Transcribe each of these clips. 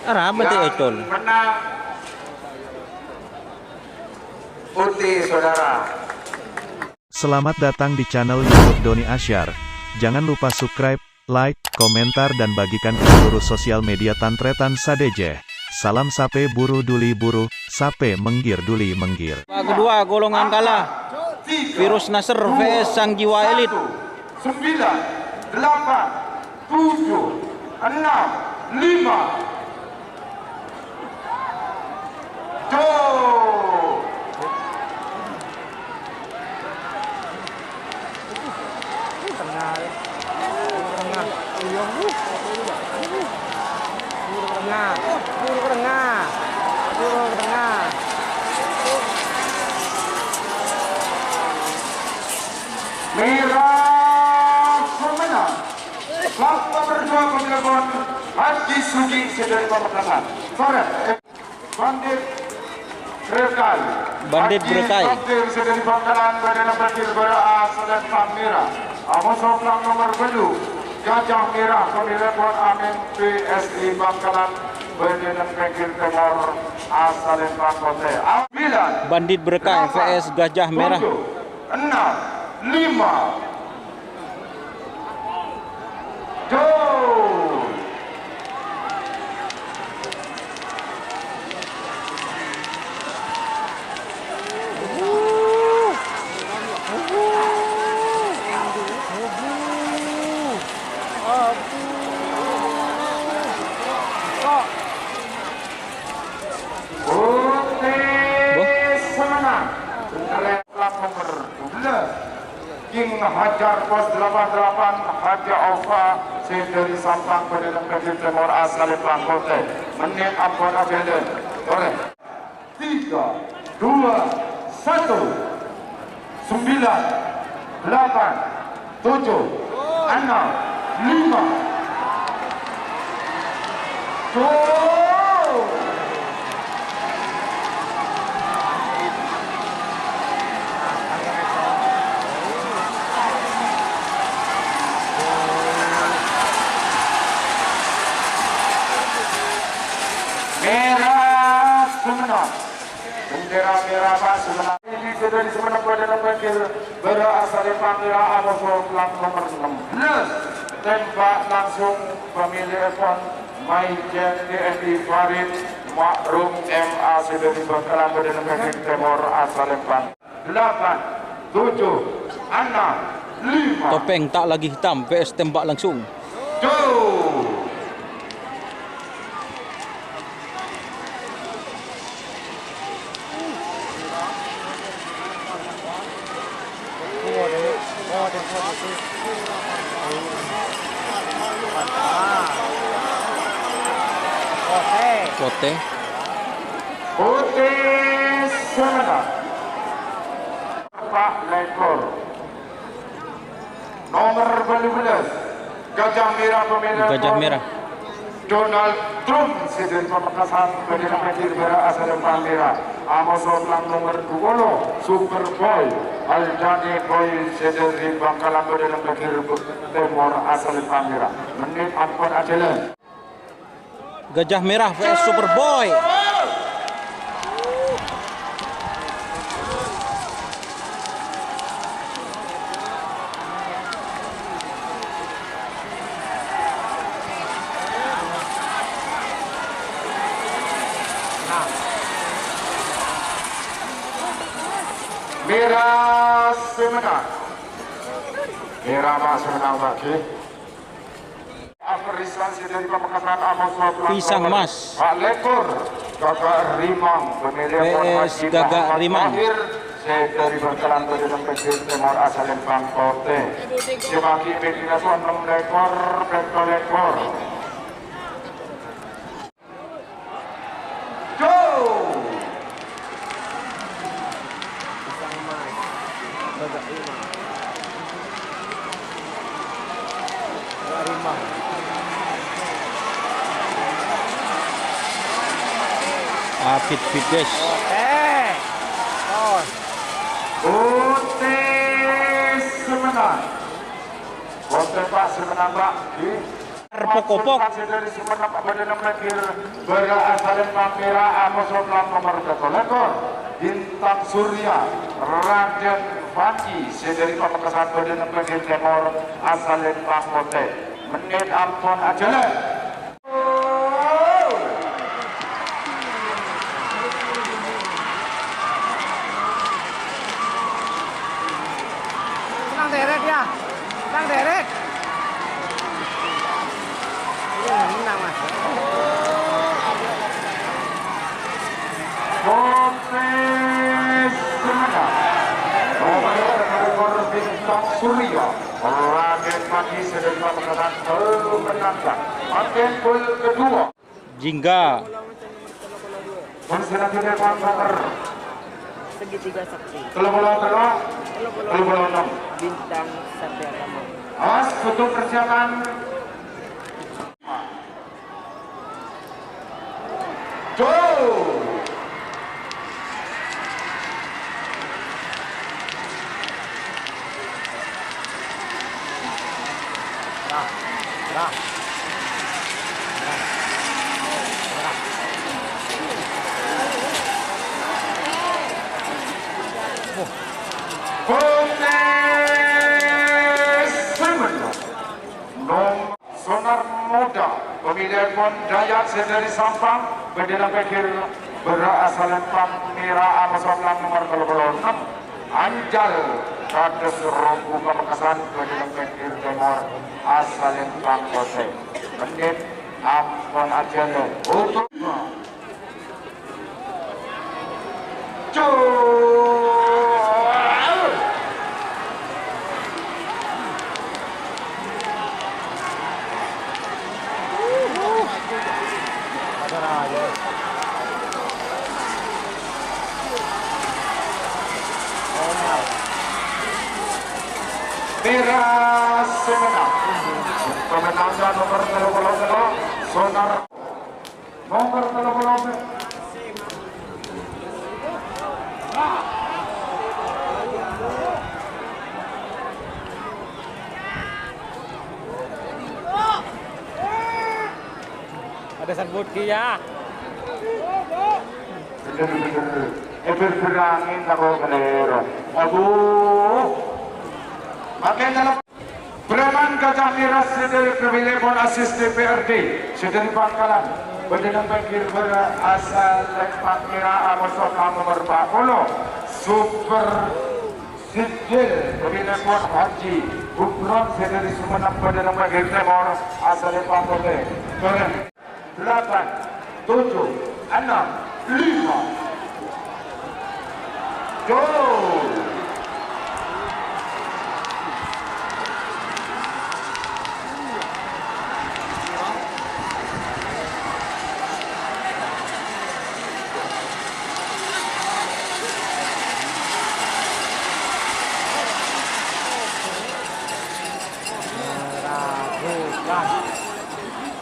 Arah berarti ecol. Menang putih saudara. Selamat datang di channel YouTube Doni Asyar. Jangan lupa subscribe, like, komentar dan bagikan ke seluruh sosial media Tantretan Sadejeh. Salam sape buru duli buru, sape menggir duli menggir. Kedua golongan kalah. Virus Nasr vs Sang Jiwa Elit. 9, 8, 7, 6, 5. Merah pemenang. Klub nomor 2 Penggabungan Haji Sugi dari Pamekasan. Sore Bandit Berkai. Bandit Berkai. Bandit dari Bangkalan Badan Berakhir Beras dan Merah. Musuh klub nomor 2 Gajah Merah pemilihan buat Amin PSI Bangkalan Badan Berakhir Timur asal Bangkote. Bandit Berkai vs Gajah Merah. 6, 5. King Hajar Pos 88 Haji Alfa dari Sampang Badan Berakhir Timur asal Bangkote. Menit ampun abelen. Oleh 3, 2, 1, 9, 8, 7, 6, 5. Merah Sumenep. Bendera merah Pak Sumenep. Ini sudah di Sumenep Badan Berakhir berasal dari Panggilan Amosol Plat nomor 16. Tembak langsung pemilih Epon Maijen DNI Farid Makrum MA sudah di Bangkalan Badan Berakhir Timur asal Lempang. 8, 7, 6, 5. Topeng tak lagi hitam vs tembak langsung. Kote. Putih Sumenep. Pak Lekor. Nomor 12 Gajah Merah pemilihan Gajah Merah. Donald Trump dari Pamekasan Badan Berakhir berasal dari Merah. Amosol Lang nomor 20 Superboy Aljani Boy dari Bangkalan Badan Berakhir Timur asal dari Merah. Menit ampun ajalan. Gajah Merah vs Superboy. Merah Sumenep. Merah Pak Sumenep bagi. Dari Pamekasan Amosol Pisang Mas. Pak Lekor Gagak Rimang pemilihan PS Gagak Rimang. dari Bangkalan Badan Berakhir Timur asal Bangkote. Dibagi Medina Sonom Lekor Bekto Lekor. Apit Fides. Putih Sumenep. Konten Pak Sumenep Pak. Pokok-pokok. Dari Sumeneb Badan Pengkir berasal Merah Amosok nomor 1 Bintang Surya Raden Panji dari Pamekasan Badan Pengkir Timur asal Pangkote menit ampun aja lah. Senang deret ya, senang deret. Iya, menang mas. Polres Sumeneb nomor Bintang Surya Raden Panji dari Pamekasan menangkan paten gol kedua. Jingga. Konsentrasi nomor Segitiga sakti. kalau Bintang Satya Rama. awas untuk persiapan Joe. Sonar Muda pemilihan pon Dayak dari Sampang bendera Pengkir berasal Merah Amosok nomor 26 Anjal Kades Rompu Pamekasan bendera Pengkir Timur asal Pangkote menit ampun aja lo untuk Merah Sumeneb pemenangnya nomor 30 Sonar nomor 30 Ada sarbut ya. berangin ako kalero. Aduh. Makin dalam Breman Gajah Miras dari Pemilipon Asis DPRD dari Bangkalan Badan Pengkir berasal Pangkira Amosok nomor 40 Super Sidil Pemilipon Haji Bukron dari Sumeneb Badan Pengkir Timur asal Pangkote 8 7 6 5 go.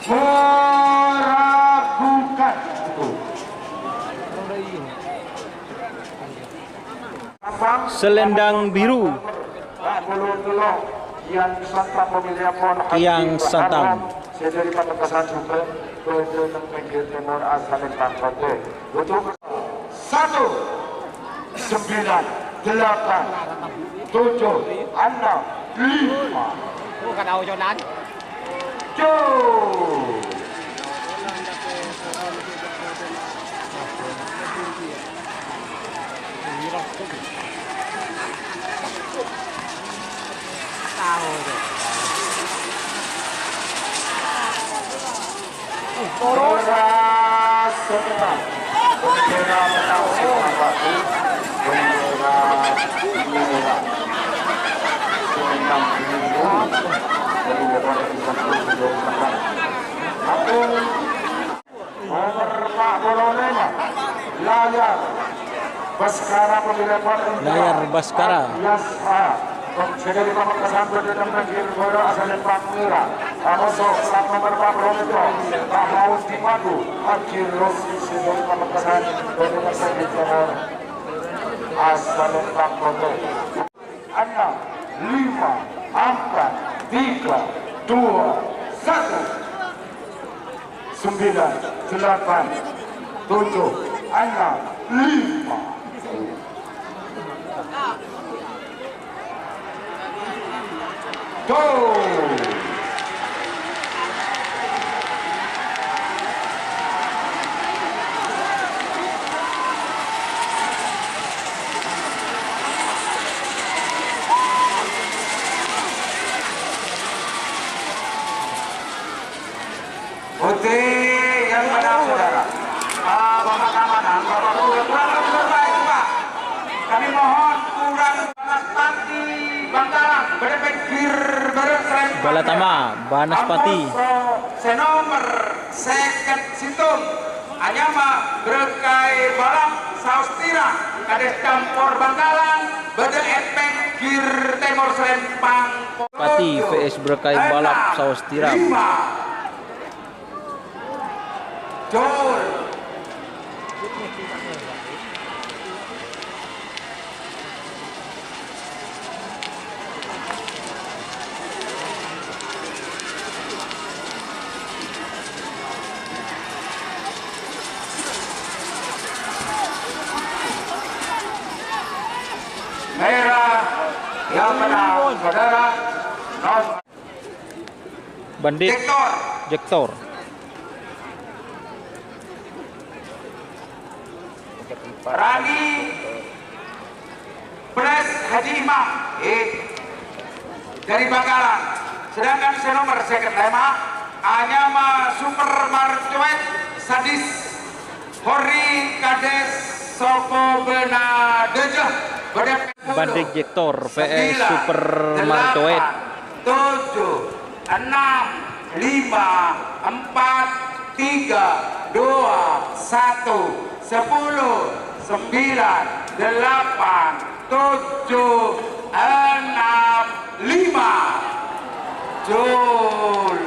Meragukan Selendang biru. yang Santang pemilihan pon Yang Santang. saya dari Pamekasan juga Badan Pengkir Timur asal Pangkote untuk 1 9 8 7 6 5 Bukan tahu Jonan. go. Tahu tu. Boras Sumeneb bendera menang Batu bendera merah Sumeneb biru bendera Agung nomor 45 layar Baskara pemilihan Layar Baskara. Dari Pamekasan Badan Pengkir berasal Pangkira Amosok nomor 40 tak mau dimadu akhir Rossi dari Pamekasan Badan Pengkir Timur asal Pangkote 6 5 4 3 2 1 7, 6, 5. Go! Putih yang menang saudara. Bapak keamanan, Bapak kurang lebih berbaik Pak. Kami mohon kurang Banaspati Bangkalan berpikir berserang. Balatama Banaspati. Senomer seket Sintung. Anyama berkai balap Saustira. Kades campur Bangkalan. Bede epek kir Timur Selempang. Pati VS berkai balap Saustira. 5. Jol. Merah yang menang saudara Bandit Jektor. Rani Pres Haji Imam dari Bangkalan. Sedangkan senomer seket tema Anyama Super Marcuet Sadis Hori Kades Sopo Bena Dejah Bandit Jektor VS Super Marcoet. 7, 6, 5, 4, 3, 2, 1, 10, 9, 8, 7, 6, 5, 4, 3, 2, 1, Jul.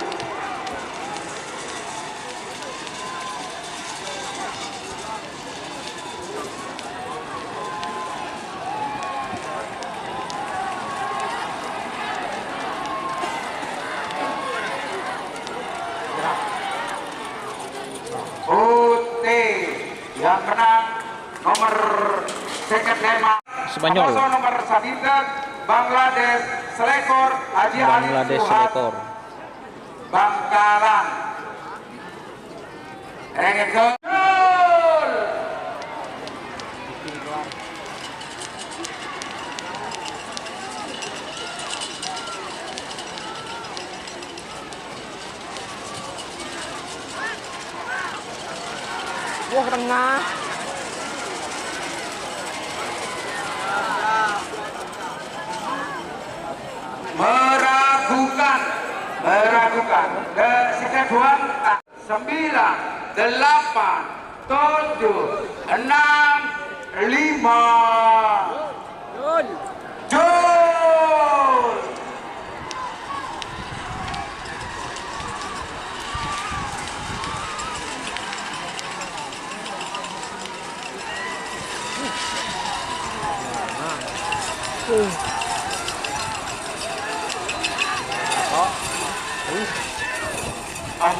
Yang menang nomor seket tema Spanyol. Nomor Sadidat Bangladesh Selekor Haji Bangladesh Selekor. Bangkalan. Gol. Wah, tengah. Meragukan. Sisa 2, 9, 8, 7, 6, 5. Jol.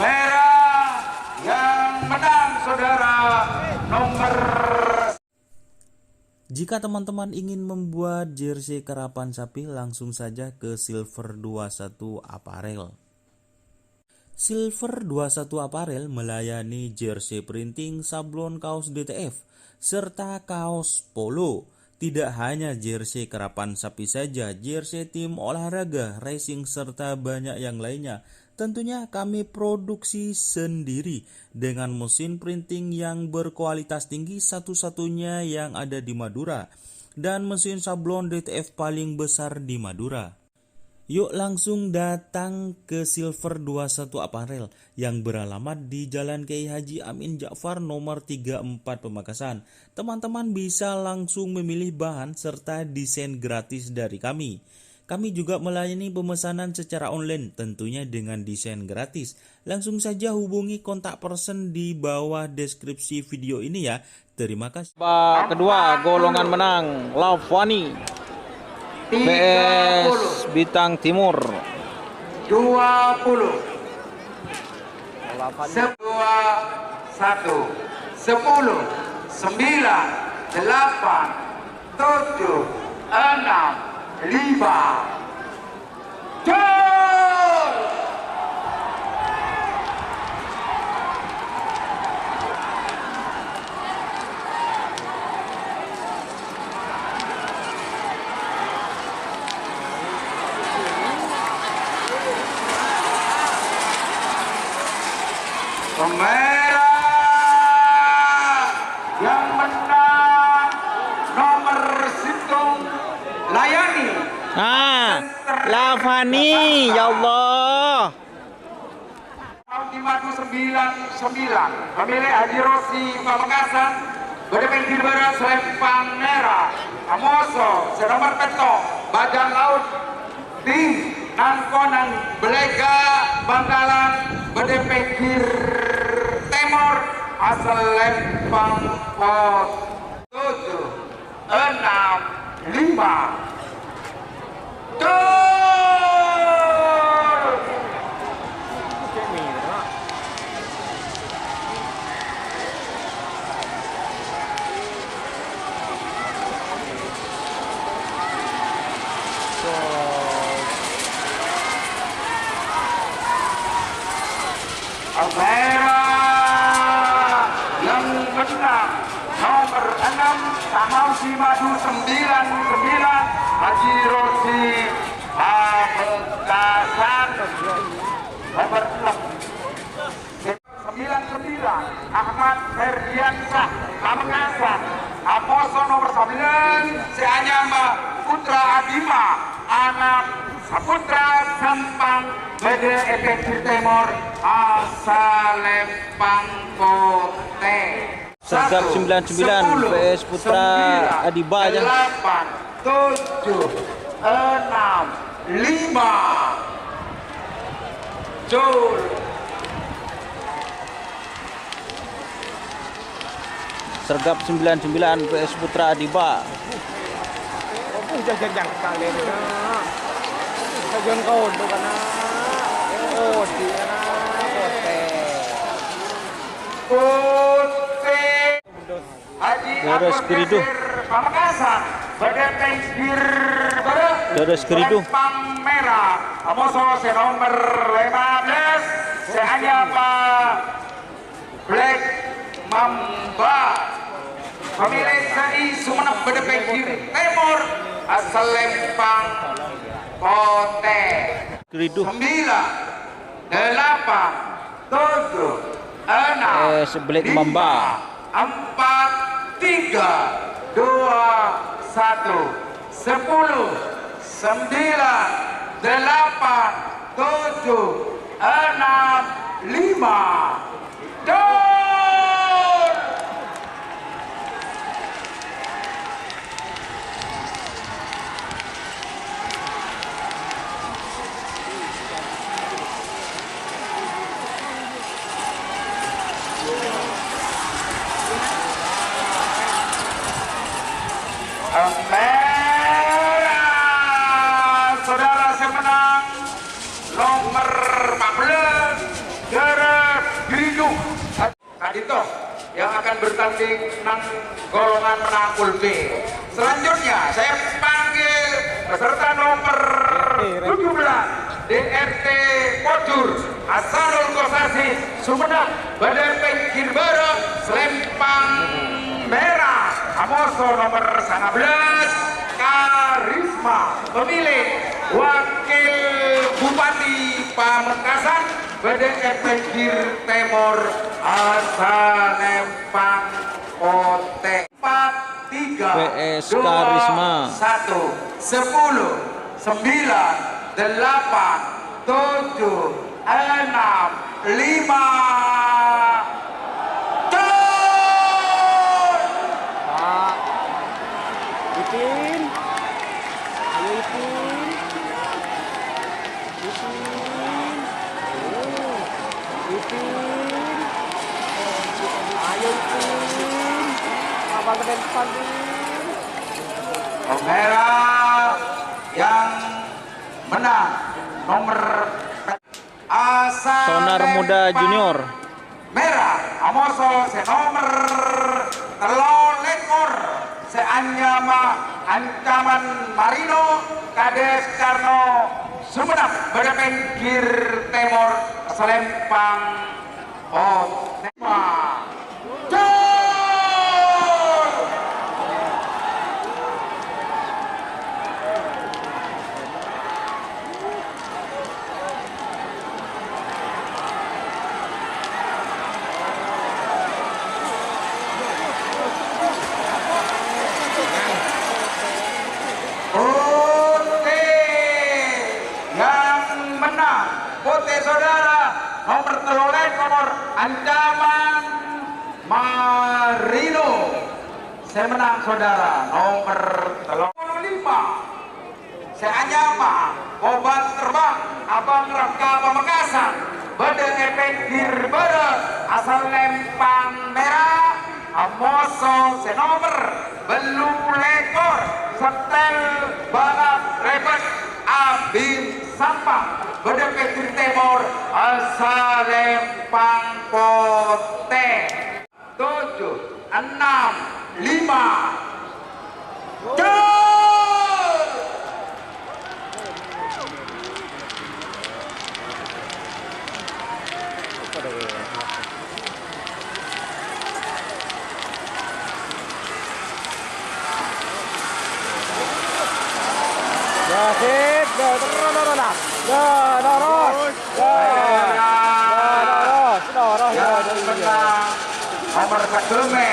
Merah yang menang saudara nomor. Jika teman-teman ingin membuat jersey karapan sapi, langsung saja ke Silver 21 Apparel. Silver 21 Apparel melayani jersey printing, sablon kaos DTF, serta kaos polo. Tidak hanya jersey karapan sapi saja, jersey tim olahraga, racing, serta banyak yang lainnya. Tentunya kami produksi sendiri dengan mesin printing yang berkualitas tinggi, satu-satunya yang ada di Madura, dan mesin sablon DTF paling besar di Madura. Yuk langsung datang ke Silver 21 Apparel yang beralamat di Jalan Kiai Haji Amin Ja'far nomor 34 Pamekasan. Teman-teman bisa langsung memilih bahan serta desain gratis dari kami. Kami juga melayani pemesanan secara online, tentunya dengan desain gratis. Langsung saja hubungi kontak person di bawah deskripsi video ini ya. Terima kasih. Kedua golongan menang Lavani VS Bintang Timur. 20. Dua, satu, 10, 9, 8, 7, 6, 5. Jol! Merah yang menang nomor Situng Layani. Lavani, ya Allah. 599 pemilik Haji Rosi Pamekasan Bedepeng Barat Selempang Merah Amoso senomor peto Bajang Laut di Nangkonan Belega Bangkalan Bedepeng Timur asal Lempang Pot 7, 6, 5. Merah yang menang nomor 6 Samausi Madu 99 Haji Rosi Pamekasan nomor 99 Ahmad Ferdiansyah Pamekasan Aposo nomor 9 Seanyama Putra Adima anak Saputra Sampang Bede Efektif Timur asal Lempang Kote. Sergap 99 PS Putra Adiba aja. 8, 7, 6, 5. Jul. Sergap 99 PS Putra Adiba. Jangan kali ini. Jangan kau tu kan. Oh, dia Kote. Haji Garis Keridu. Pamekasan Bedepeng Barat Garis Keridu. Lempang Merah Amoso nomor 15 Seanyapa Black Mamba pemilik SI Sumeneb Bedepeng Timur asal Lempang Kote. Keridu. 9, 8, 7, 6, Black Mamba. 4, 3, 2, 1, 10, 9, 8, 7, 6, 5. Dor! Merah, saudara semenang nomor 14 Garis Keridu Kadito yang akan bertanding nang golongan menangkul B. Selanjutnya saya panggil peserta nomor 17 DRT Pojur Hasanul Kosasi Sumeneb Bedepeng Barat Selempang Merah Amoso nomor 19 Karisma pemilik Wakil Bupati Pamekasan Bedepeng Timur asal Lempang Kote 4, 3, PS 2, Karisma 1, 10, 9, 8, 7, 6, 5. Ipin. Ayo Ipin. Ipin. Ayo Ipin. Abang ke depan. Merah yang menang nomor Sonar Muda Junior. Merah Amoso senomer telolekor ancaman Marino Kades Karno Sumenep pada pinggir timur Selempang Tema saudara nomor teloleh nomor ancaman Marino saya menang saudara nomor teloleh 5 saya anyama obat terbang abang Raka Pamekasan bade efek dirbere asal lempang merah Amoso senomer belu lekor setel balap rebet abim sampah pada pinggir timur asal lempang pote 7 6 5 Sip, nomor kedeme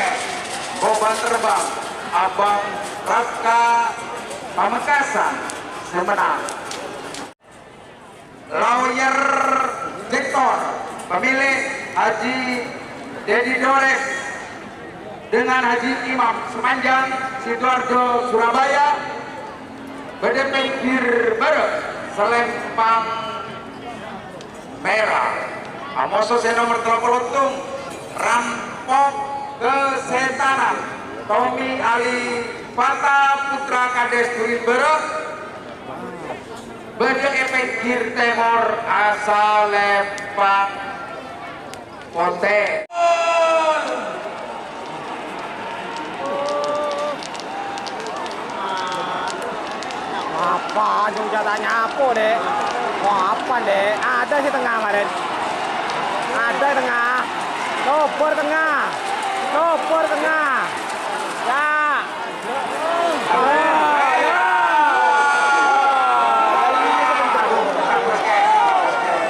obat terbang abang Raka Pamekasan semenang lawyer Victor pemilik Haji Dedi Dores dengan Haji Imam Semanjang Sidoarjo Surabaya pada pinggir barat Selempang merah Amoso nomor 30 rampok kesetanan Tommy Ali Fata Putra Kades Durin Barat pada pinggir timur asal Lempang Pote apa jatahnya apa dek? Wah apa dek? Ada sih tengah kemarin. Ada tengah. Coper tengah. Coper tengah. Ya.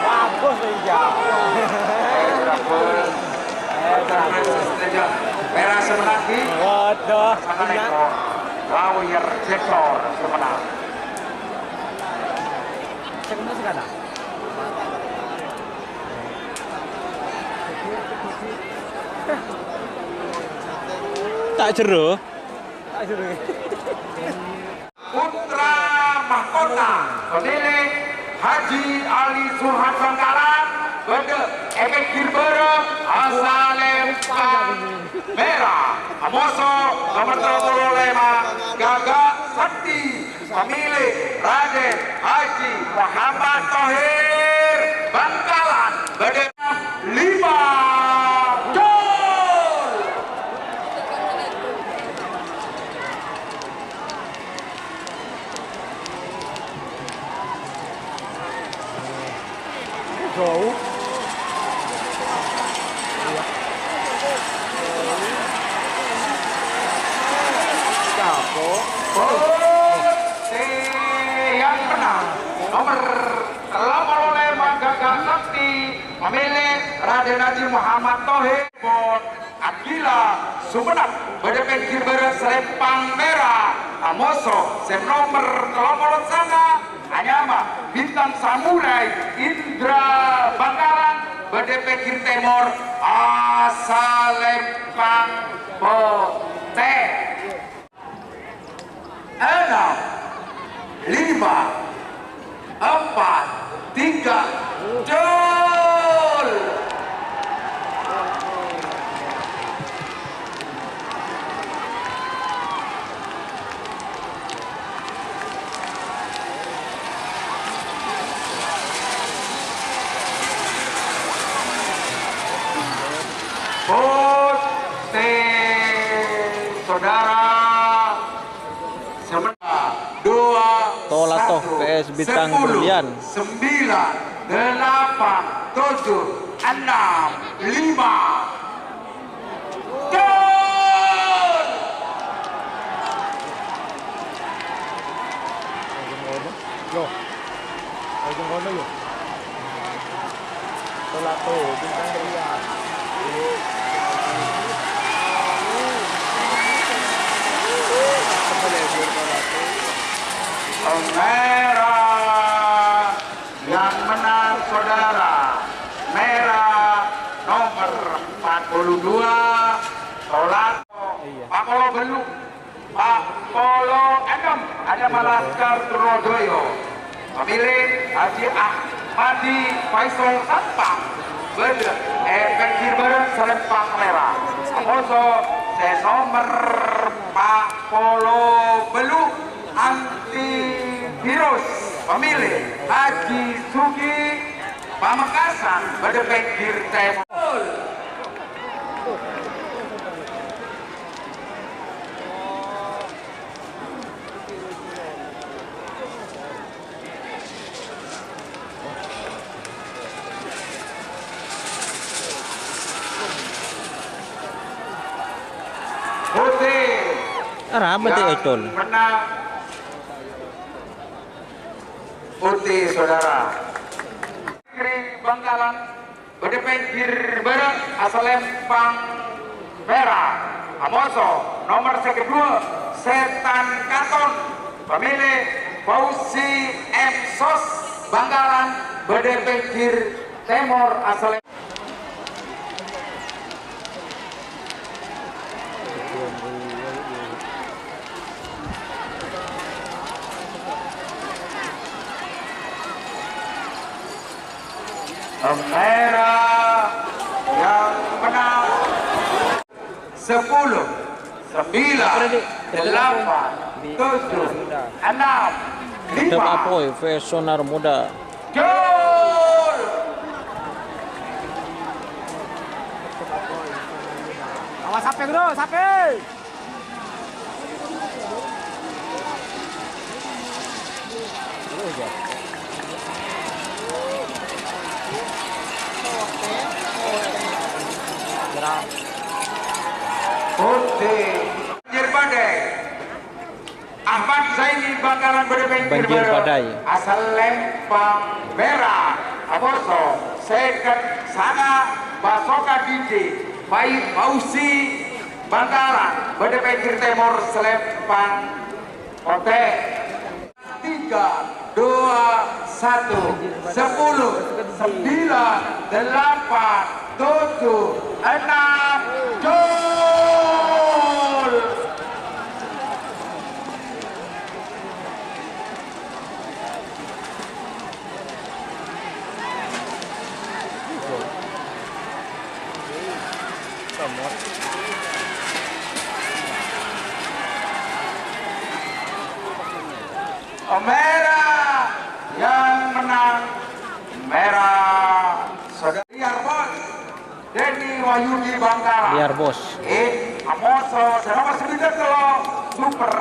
Bagus hijau. merah semenangi. Waduh. Lawyer Victor semenang. Ceknya sekarang. Tak jeru. Tak jeru. Putra Mahkota pemilik Haji Ali Suhad Bangkalan pada efek Girbara asal Lempang merah Amoso nomor 35 Gagak Sakti pemilik Raden Haji Muhammad Thohir Bangkalan pada 5 gol. Jauh. Capok. Yang menang nomor 35 Gagak Sakti pemilik Raden Haji Muhammad Thohir Akila Sumenep pada pinggir barat Selempang merah Amoso nomor 39 Anyama Bintang Samurai Indra Bangkalan pada pinggir timur asal Lempang Pote 6 5 4 3 gol. saudara. Sementara 2 Tolatoh PS Bintang Berlian. 9 8 7 6 5 gol. Yo. Ujung kono yo. Tolato Bintang Berlian. Merah yang menang saudara, merah nomor 42 Tolato Pak Polo Beluk, Pak Polo ada Malaskar Trodoyo, pemilik Haji Ahmadi Faisal Sampang Bede Banjir Bareng Selempang Merah. Amoso saya nomor Pak Polo Beluk antivirus, pemilik Haji Sugi Pamekasan Bede Banjir Timur. Putih Arah apa teh ecol? menang Putih saudara. Negeri Bangkalan Bede Banjir Bareng asal Lempang Merah. Amoso nomor 2 Setan Katon, pemilik Fauzi M. Sos Bangkalan Bede Banjir Timur asal merah yang menang 10 9 8 7 6 Dep 5 Apoy vs Sonar Muda. gol. Awas sape bro, sape. Putih Banjir Badai Ahmad Zaini Bangkalan Bede Banjir Bareng Badai. asal Lempang Merah. Amoso Second Sana Basoka Didi Bayi Fauzi Bangkalan Bede Banjir Timur Selempang Kote 3 2 1 10 9 8 7 6 gol. Merah yang menang merah saudara Liar Bos Denny Wahyudi Bangkalan. Liar bos. Amoso nomor 9 super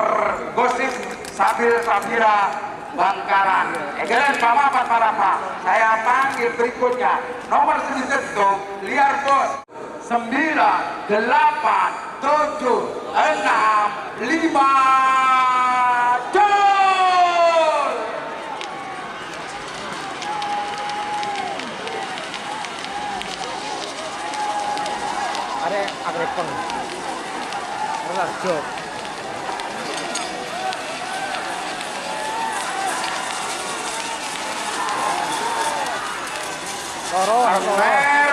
gosip Sabil Sabira Bangkalan. Egelen Mama Parapa. Saya panggil berikutnya nomor 9 Liar Bos 9 8 7 6 5 gol. Ada agrepeng. Relarjo. Toro, Merah